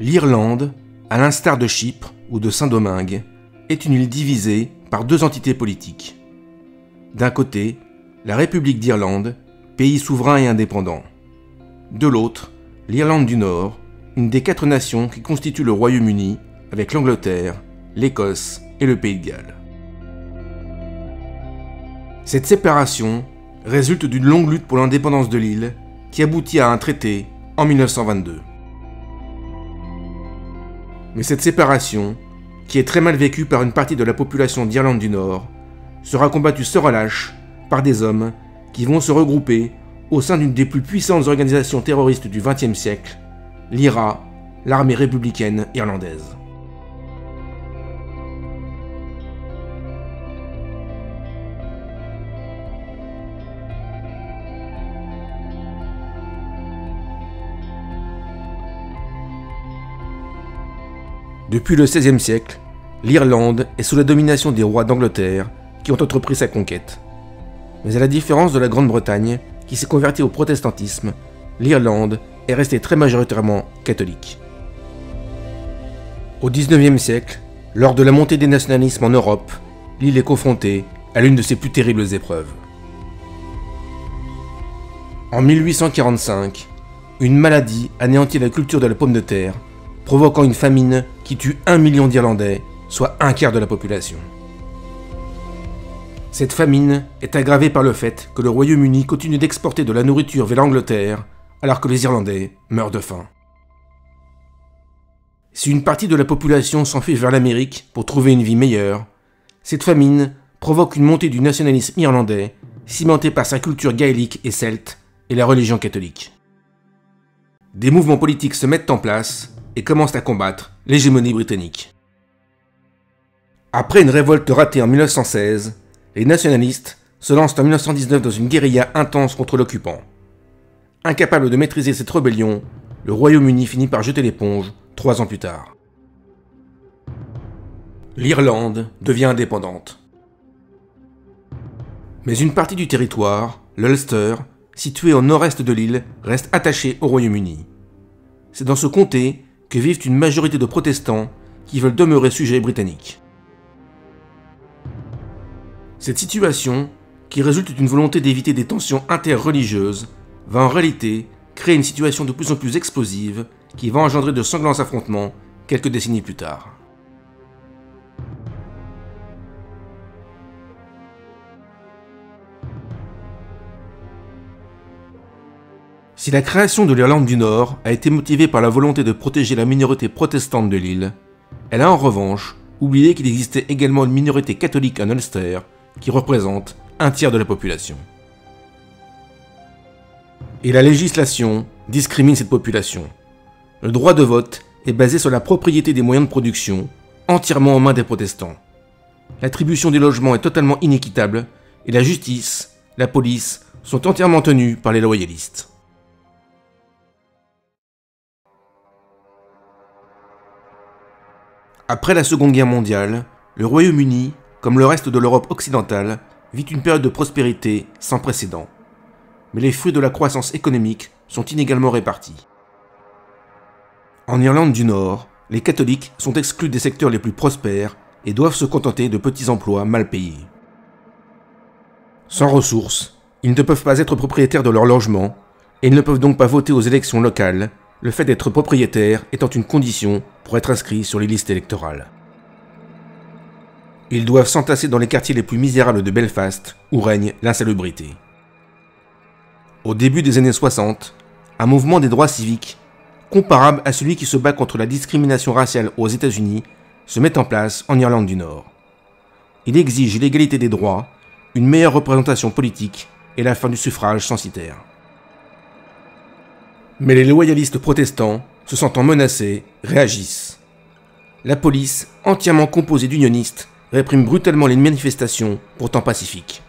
L'Irlande, à l'instar de Chypre ou de Saint-Domingue, est une île divisée par deux entités politiques. D'un côté, la République d'Irlande, pays souverain et indépendant. De l'autre, l'Irlande du Nord, une des 4 nations qui constituent le Royaume-Uni avec l'Angleterre, l'Écosse et le Pays de Galles. Cette séparation résulte d'une longue lutte pour l'indépendance de l'île qui aboutit à un traité en 1922. Mais cette séparation, qui est très mal vécue par une partie de la population d'Irlande du Nord, sera combattue sans relâche par des hommes qui vont se regrouper au sein d'une des plus puissantes organisations terroristes du XXe siècle, l'IRA, l'armée républicaine irlandaise. Depuis le XVIe siècle, l'Irlande est sous la domination des rois d'Angleterre qui ont entrepris sa conquête. Mais à la différence de la Grande-Bretagne, qui s'est convertie au protestantisme, l'Irlande est restée très majoritairement catholique. Au XIXe siècle, lors de la montée des nationalismes en Europe, l'île est confrontée à l'une de ses plus terribles épreuves. En 1845, une maladie anéantit la culture de la pomme de terre, provoquant une famine qui tue 1 million d'Irlandais, soit un quart de la population. Cette famine est aggravée par le fait que le Royaume-Uni continue d'exporter de la nourriture vers l'Angleterre, alors que les Irlandais meurent de faim. Si une partie de la population s'enfuit vers l'Amérique pour trouver une vie meilleure, cette famine provoque une montée du nationalisme irlandais, cimenté par sa culture gaélique et celte et la religion catholique. Des mouvements politiques se mettent en place et commencent à combattre l'hégémonie britannique. Après une révolte ratée en 1916, les nationalistes se lancent en 1919 dans une guérilla intense contre l'occupant. Incapable de maîtriser cette rébellion, le Royaume-Uni finit par jeter l'éponge 3 ans plus tard. L'Irlande devient indépendante. Mais une partie du territoire, l'Ulster, situé au nord-est de l'île, reste attachée au Royaume-Uni. C'est dans ce comté que vivent une majorité de protestants qui veulent demeurer sujets britanniques. Cette situation, qui résulte d'une volonté d'éviter des tensions interreligieuses, va en réalité créer une situation de plus en plus explosive qui va engendrer de sanglants affrontements quelques décennies plus tard. Si la création de l'Irlande du Nord a été motivée par la volonté de protéger la minorité protestante de l'île, elle a en revanche oublié qu'il existait également une minorité catholique en Ulster qui représente un tiers de la population. Et la législation discrimine cette population. Le droit de vote est basé sur la propriété des moyens de production, entièrement en mains des protestants. L'attribution des logements est totalement inéquitable et la justice, la police sont entièrement tenues par les loyalistes. Après la Seconde Guerre mondiale, le Royaume-Uni, comme le reste de l'Europe occidentale, vit une période de prospérité sans précédent. Mais les fruits de la croissance économique sont inégalement répartis. En Irlande du Nord, les catholiques sont exclus des secteurs les plus prospères et doivent se contenter de petits emplois mal payés. Sans ressources, ils ne peuvent pas être propriétaires de leur logement et ils ne peuvent donc pas voter aux élections locales, le fait d'être propriétaire étant une condition pour être inscrit sur les listes électorales. Ils doivent s'entasser dans les quartiers les plus misérables de Belfast, où règne l'insalubrité. Au début des années 60, un mouvement des droits civiques, comparable à celui qui se bat contre la discrimination raciale aux États-Unis, se met en place en Irlande du Nord. Il exige l'égalité des droits, une meilleure représentation politique et la fin du suffrage censitaire. Mais les loyalistes protestants, se sentant menacés, réagissent. La police, entièrement composée d'unionistes, réprime brutalement les manifestations, pourtant pacifiques.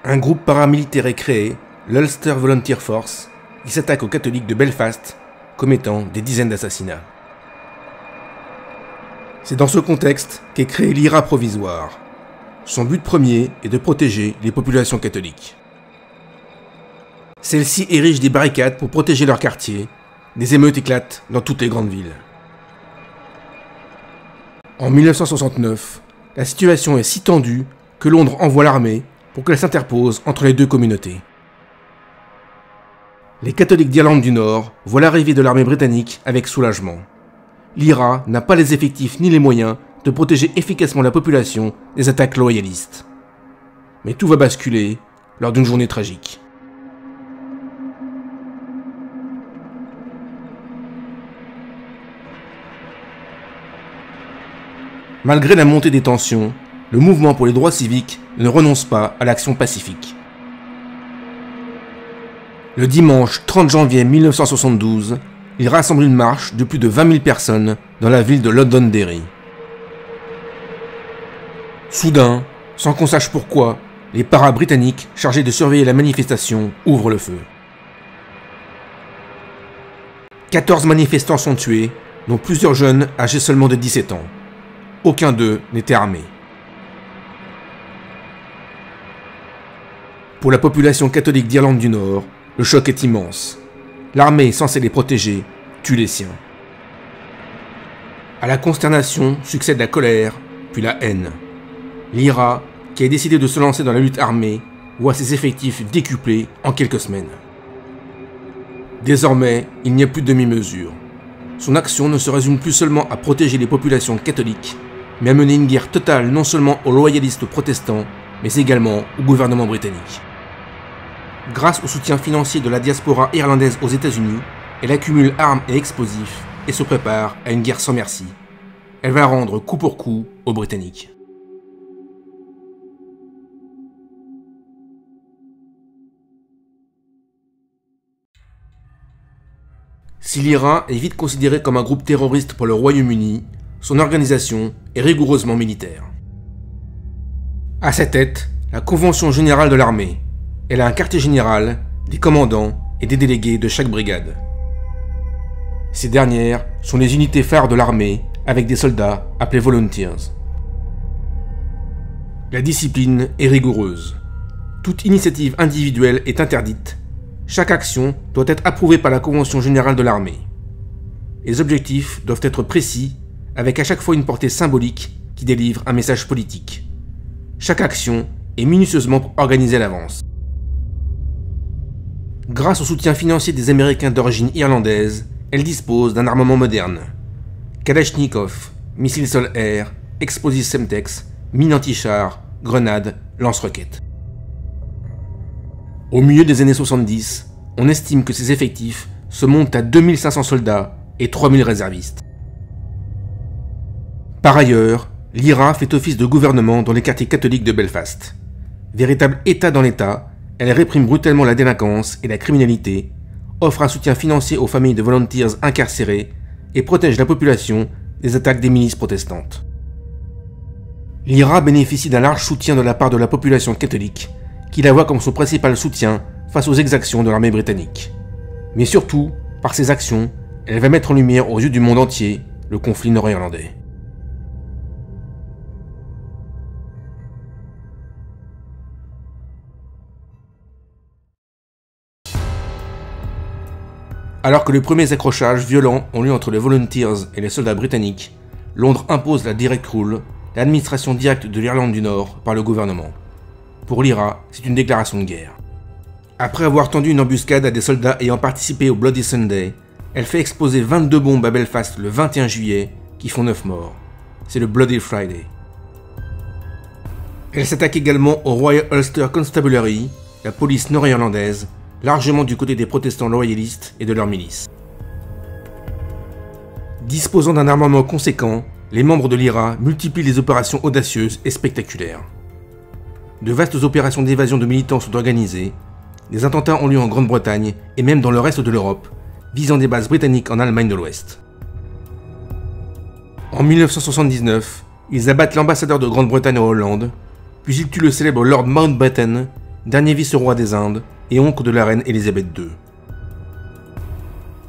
Un groupe paramilitaire est créé, l'Ulster Volunteer Force, qui s'attaque aux catholiques de Belfast, commettant des dizaines d'assassinats. C'est dans ce contexte qu'est créée l'IRA provisoire. Son but premier est de protéger les populations catholiques. Celles-ci érigent des barricades pour protéger leur quartier, des émeutes éclatent dans toutes les grandes villes. En 1969, la situation est si tendue que Londres envoie l'armée pour qu'elle s'interpose entre les deux communautés. Les catholiques d'Irlande du Nord voient l'arrivée de l'armée britannique avec soulagement. L'IRA n'a pas les effectifs ni les moyens de protéger efficacement la population des attaques loyalistes. Mais tout va basculer lors d'une journée tragique. Malgré la montée des tensions, le mouvement pour les droits civiques ne renonce pas à l'action pacifique. Le dimanche 30 janvier 1972, il rassemble une marche de plus de 20 000 personnes dans la ville de Londonderry. Soudain, sans qu'on sache pourquoi, les para-britanniques chargés de surveiller la manifestation ouvrent le feu. 14 manifestants sont tués, dont plusieurs jeunes âgés seulement de 17 ans. Aucun d'eux n'était armé. Pour la population catholique d'Irlande du Nord, le choc est immense. L'armée censée les protéger tue les siens. À la consternation succède la colère, puis la haine. L'IRA, qui a décidé de se lancer dans la lutte armée, voit ses effectifs décuplés en quelques semaines. Désormais, il n'y a plus de demi-mesure. Son action ne se résume plus seulement à protéger les populations catholiques, mais à mener une guerre totale non seulement aux loyalistes protestants, mais également au gouvernement britannique. Grâce au soutien financier de la diaspora irlandaise aux États-Unis, elle accumule armes et explosifs et se prépare à une guerre sans merci. Elle va rendre coup pour coup aux Britanniques. Si l'IRA est vite considéré comme un groupe terroriste pour le Royaume-Uni, son organisation est rigoureusement militaire. À sa tête, la Convention générale de l'armée. Elle a un quartier général, des commandants et des délégués de chaque brigade. Ces dernières sont les unités phares de l'armée avec des soldats appelés volunteers. La discipline est rigoureuse. Toute initiative individuelle est interdite. Chaque action doit être approuvée par la Convention générale de l'armée. Les objectifs doivent être précis, avec à chaque fois une portée symbolique qui délivre un message politique. Chaque action est minutieusement organisée à l'avance. Grâce au soutien financier des Américains d'origine irlandaise, elle dispose d'un armement moderne. Kalachnikov, missiles sol-air, explosifs Semtex, mines anti-chars, grenades, lance-roquettes. Au milieu des années 70, on estime que ses effectifs se montent à 2500 soldats et 3000 réservistes. Par ailleurs, l'IRA fait office de gouvernement dans les quartiers catholiques de Belfast. Véritable État dans l'État, elle réprime brutalement la délinquance et la criminalité, offre un soutien financier aux familles de volunteers incarcérés et protège la population des attaques des milices protestantes. L'IRA bénéficie d'un large soutien de la part de la population catholique, qui la voit comme son principal soutien face aux exactions de l'armée britannique. Mais surtout, par ses actions, elle va mettre en lumière aux yeux du monde entier le conflit nord-irlandais. Alors que les premiers accrochages violents ont lieu entre les Volunteers et les soldats britanniques, Londres impose la Direct Rule, l'administration directe de l'Irlande du Nord par le gouvernement. Pour l'IRA, c'est une déclaration de guerre. Après avoir tendu une embuscade à des soldats ayant participé au Bloody Sunday, elle fait exploser 22 bombes à Belfast le 21 juillet, qui font 9 morts. C'est le Bloody Friday. Elle s'attaque également au Royal Ulster Constabulary, la police nord-irlandaise, largement du côté des protestants loyalistes et de leurs milices. Disposant d'un armement conséquent, les membres de l'IRA multiplient les opérations audacieuses et spectaculaires. De vastes opérations d'évasion de militants sont organisées, des attentats ont lieu en Grande-Bretagne et même dans le reste de l'Europe, visant des bases britanniques en Allemagne de l'Ouest. En 1979, ils abattent l'ambassadeur de Grande-Bretagne en Hollande, puis ils tuent le célèbre Lord Mountbatten, dernier vice-roi des Indes et oncle de la reine Elisabeth II.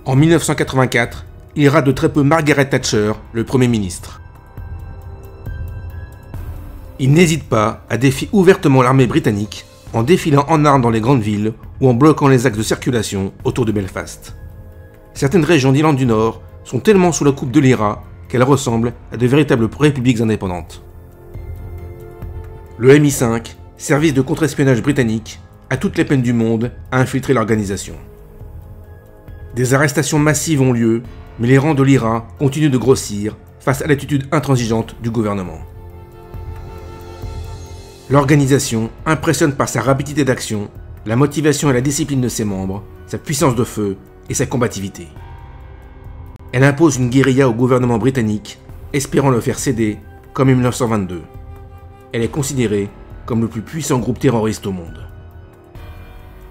En 1984, il rate de très peu Margaret Thatcher, le Premier ministre. Il n'hésite pas à défier ouvertement l'armée britannique en défilant en armes dans les grandes villes ou en bloquant les axes de circulation autour de Belfast. certaines régions d'Irlande du Nord sont tellement sous la coupe de l'IRA qu'elles ressemblent à de véritables républiques indépendantes. Le MI5, service de contre-espionnage britannique, a toutes les peines du monde à infiltrer l'organisation. Des arrestations massives ont lieu, mais les rangs de l'IRA continuent de grossir face à l'attitude intransigeante du gouvernement. L'organisation impressionne par sa rapidité d'action, la motivation et la discipline de ses membres, sa puissance de feu et sa combativité. Elle impose une guérilla au gouvernement britannique, espérant le faire céder, comme en 1922. Elle est considérée comme le plus puissant groupe terroriste au monde.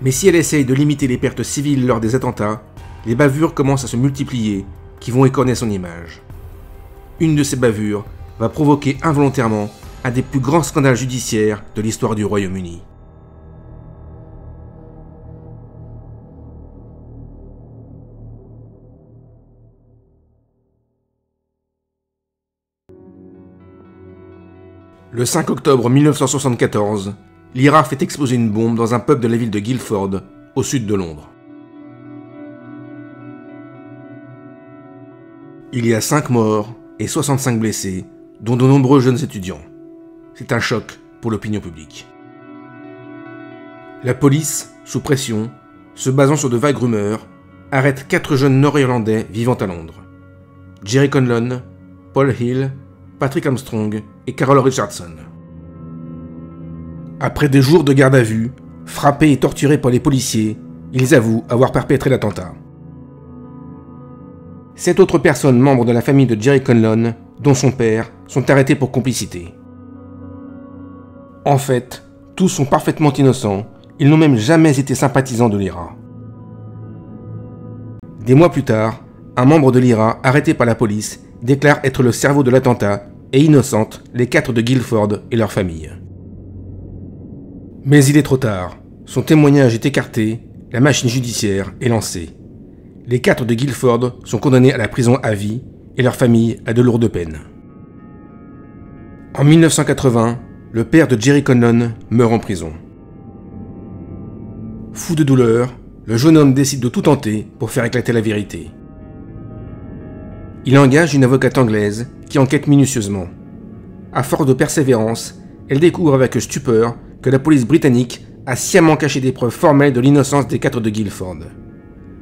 Mais si elle essaye de limiter les pertes civiles lors des attentats, les bavures commencent à se multiplier qui vont écorner son image. Une de ces bavures va provoquer involontairement un des plus grands scandales judiciaires de l'histoire du Royaume-Uni. Le 5 octobre 1974, l'IRA fait exploser une bombe dans un pub de la ville de Guildford, au sud de Londres. Il y a 5 morts et 65 blessés, dont de nombreux jeunes étudiants. C'est un choc pour l'opinion publique. La police, sous pression, se basant sur de vagues rumeurs, arrête 4 jeunes nord-irlandais vivant à Londres. Jerry Conlon, Paul Hill, Patrick Armstrong et Carol Richardson. Après des jours de garde à vue, frappés et torturés par les policiers, ils avouent avoir perpétré l'attentat. 7 autres personnes membres de la famille de Jerry Conlon, dont son père, sont arrêtés pour complicité. En fait, tous sont parfaitement innocents, ils n'ont même jamais été sympathisants de l'IRA. Des mois plus tard, un membre de l'IRA, arrêté par la police, déclare être le cerveau de l'attentat et innocente les 4 de Guildford et leur famille. Mais il est trop tard, son témoignage est écarté, la machine judiciaire est lancée. Les 4 de Guildford sont condamnés à la prison à vie et leur famille à de lourdes peines. En 1980, le père de Jerry Conlon meurt en prison. Fou de douleur, le jeune homme décide de tout tenter pour faire éclater la vérité. Il engage une avocate anglaise qui enquête minutieusement. À force de persévérance, elle découvre avec stupeur que la police britannique a sciemment caché des preuves formelles de l'innocence des 4 de Guildford.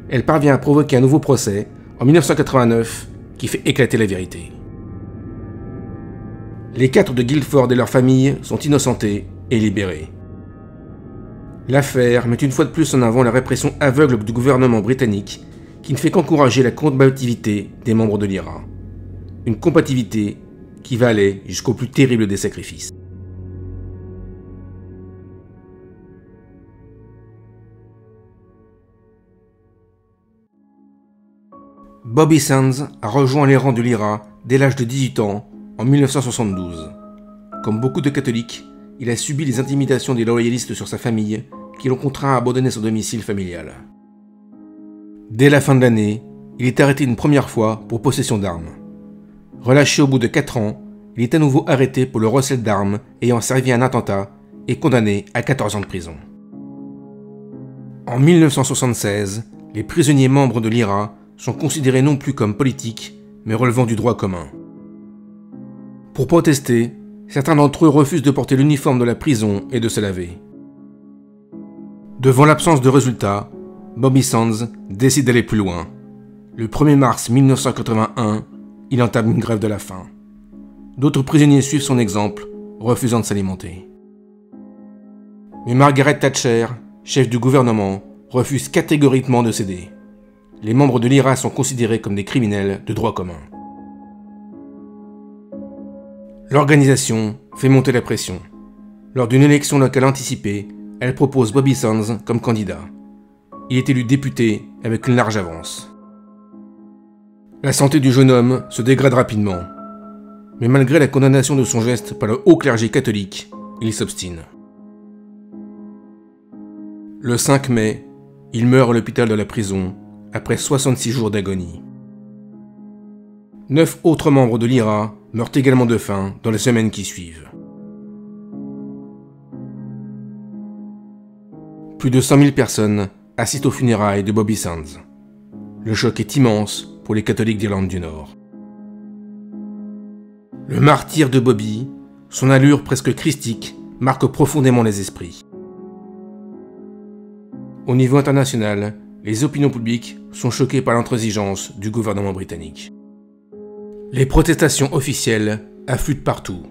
Elle parvient à provoquer un nouveau procès, en 1989, qui fait éclater la vérité. Les 4 de Guildford et leurs familles sont innocentés et libérés. L'affaire met une fois de plus en avant la répression aveugle du gouvernement britannique qui ne fait qu'encourager la combativité des membres de l'IRA. Une combativité qui va aller jusqu'au plus terrible des sacrifices. Bobby Sands a rejoint les rangs de l'IRA dès l'âge de 18 ans, en 1972. Comme beaucoup de catholiques, il a subi les intimidations des loyalistes sur sa famille, qui l'ont contraint à abandonner son domicile familial. Dès la fin de l'année, il est arrêté une première fois pour possession d'armes. Relâché au bout de 4 ans, il est à nouveau arrêté pour le recel d'armes ayant servi à un attentat et condamné à 14 ans de prison. En 1976, les prisonniers membres de l'IRA sont considérés non plus comme politiques, mais relevant du droit commun. Pour protester, certains d'entre eux refusent de porter l'uniforme de la prison et de se laver. Devant l'absence de résultats, Bobby Sands décide d'aller plus loin. Le 1er mars 1981, il entame une grève de la faim. D'autres prisonniers suivent son exemple, refusant de s'alimenter. Mais Margaret Thatcher, chef du gouvernement, refuse catégoriquement de céder. Les membres de l'IRA sont considérés comme des criminels de droit commun. L'organisation fait monter la pression. Lors d'une élection locale anticipée, elle propose Bobby Sands comme candidat. Il est élu député avec une large avance. La santé du jeune homme se dégrade rapidement. Mais malgré la condamnation de son geste par le haut clergé catholique, il s'obstine. Le 5 mai, il meurt à l'hôpital de la prison après 66 jours d'agonie. 9 autres membres de l'IRA meurent également de faim dans les semaines qui suivent. Plus de 100 000 personnes assistent aux funérailles de Bobby Sands. Le choc est immense pour les catholiques d'Irlande du Nord. Le martyre de Bobby, son allure presque christique, marque profondément les esprits. Au niveau international, les opinions publiques sont choquées par l'intransigeance du gouvernement britannique. Les protestations officielles affluent partout.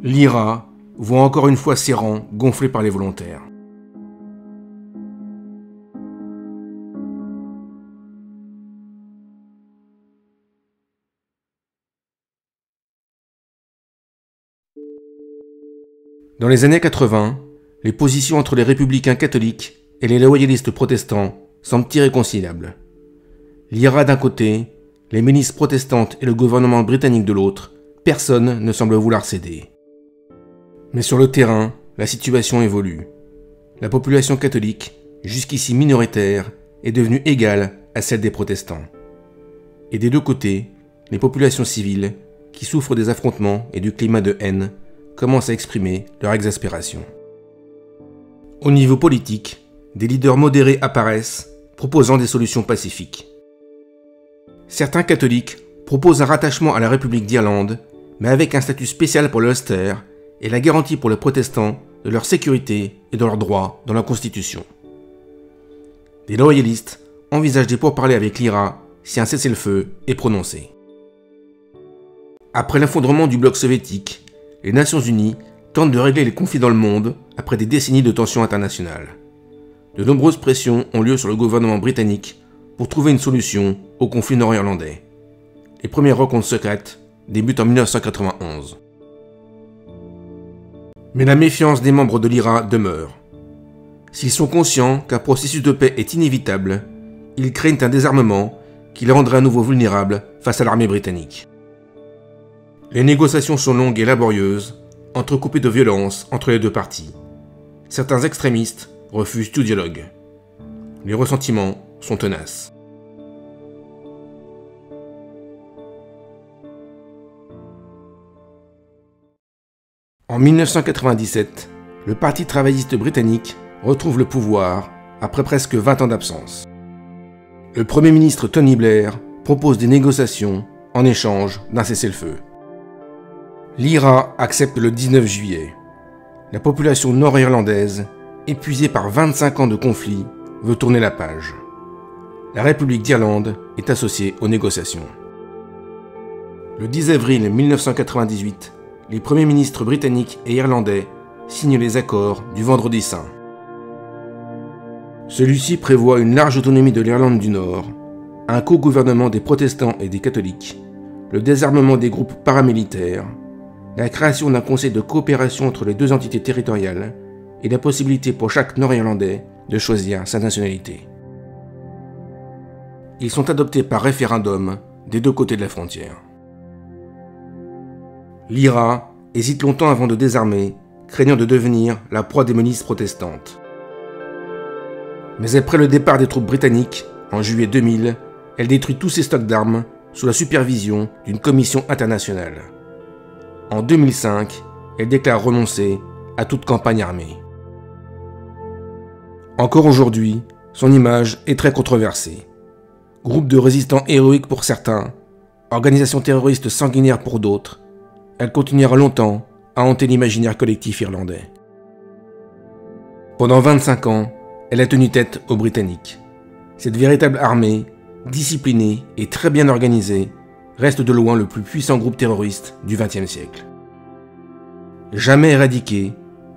L'IRA voit encore une fois ses rangs gonflés par les volontaires. Dans les années 80, les positions entre les républicains catholiques et les loyalistes protestants semblent irréconciliables. L'IRA d'un côté, les milices protestantes et le gouvernement britannique de l'autre, personne ne semble vouloir céder. Mais sur le terrain, la situation évolue. La population catholique, jusqu'ici minoritaire, est devenue égale à celle des protestants. Et des deux côtés, les populations civiles, qui souffrent des affrontements et du climat de haine, commencent à exprimer leur exaspération. Au niveau politique, des leaders modérés apparaissent, proposant des solutions pacifiques. Certains catholiques proposent un rattachement à la République d'Irlande, mais avec un statut spécial pour l'Ulster et la garantie pour les protestants de leur sécurité et de leurs droits dans la Constitution. Des loyalistes envisagent des pourparlers avec l'IRA si un cessez-le-feu est prononcé. Après l'effondrement du bloc soviétique, les Nations Unies tentent de régler les conflits dans le monde après des décennies de tensions internationales. De nombreuses pressions ont lieu sur le gouvernement britannique pour trouver une solution au conflit nord-irlandais. Les premières rencontres secrètes débutent en 1991. Mais la méfiance des membres de l'IRA demeure. S'ils sont conscients qu'un processus de paix est inévitable, ils craignent un désarmement qui les rendrait à nouveau vulnérables face à l'armée britannique. Les négociations sont longues et laborieuses, entrecoupées de violences entre les deux parties. Certains extrémistes refusent tout dialogue. Les ressentiments sont tenaces. En 1997, le Parti travailliste britannique retrouve le pouvoir après presque 20 ans d'absence. Le Premier ministre Tony Blair propose des négociations en échange d'un cessez-le-feu. L'IRA accepte le 19 juillet. La population nord-irlandaise, épuisée par 25 ans de conflit, veut tourner la page. La République d'Irlande est associée aux négociations. Le 10 avril 1998, les premiers ministres britanniques et irlandais signent les accords du Vendredi Saint. Celui-ci prévoit une large autonomie de l'Irlande du Nord, un co-gouvernement des protestants et des catholiques, le désarmement des groupes paramilitaires, la création d'un conseil de coopération entre les deux entités territoriales et la possibilité pour chaque Nord-Irlandais de choisir sa nationalité. Ils sont adoptés par référendum des deux côtés de la frontière. L'IRA hésite longtemps avant de désarmer, craignant de devenir la proie des milices protestantes. Mais après le départ des troupes britanniques, en juillet 2000, elle détruit tous ses stocks d'armes sous la supervision d'une commission internationale. En 2005, elle déclare renoncer à toute campagne armée. Encore aujourd'hui, son image est très controversée. Groupe de résistants héroïques pour certains, organisation terroriste sanguinaire pour d'autres, elle continuera longtemps à hanter l'imaginaire collectif irlandais. Pendant 25 ans, elle a tenu tête aux Britanniques. Cette véritable armée, disciplinée et très bien organisée, reste de loin le plus puissant groupe terroriste du XXe siècle. Jamais éradiquée,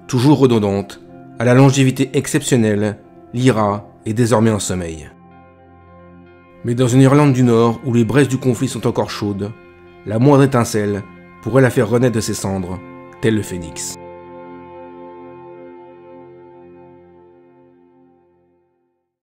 toujours redondante, à la longévité exceptionnelle, l'IRA est désormais en sommeil. Mais dans une Irlande du Nord où les braises du conflit sont encore chaudes, la moindre étincelle pourrait la faire renaître de ses cendres, tel le phénix.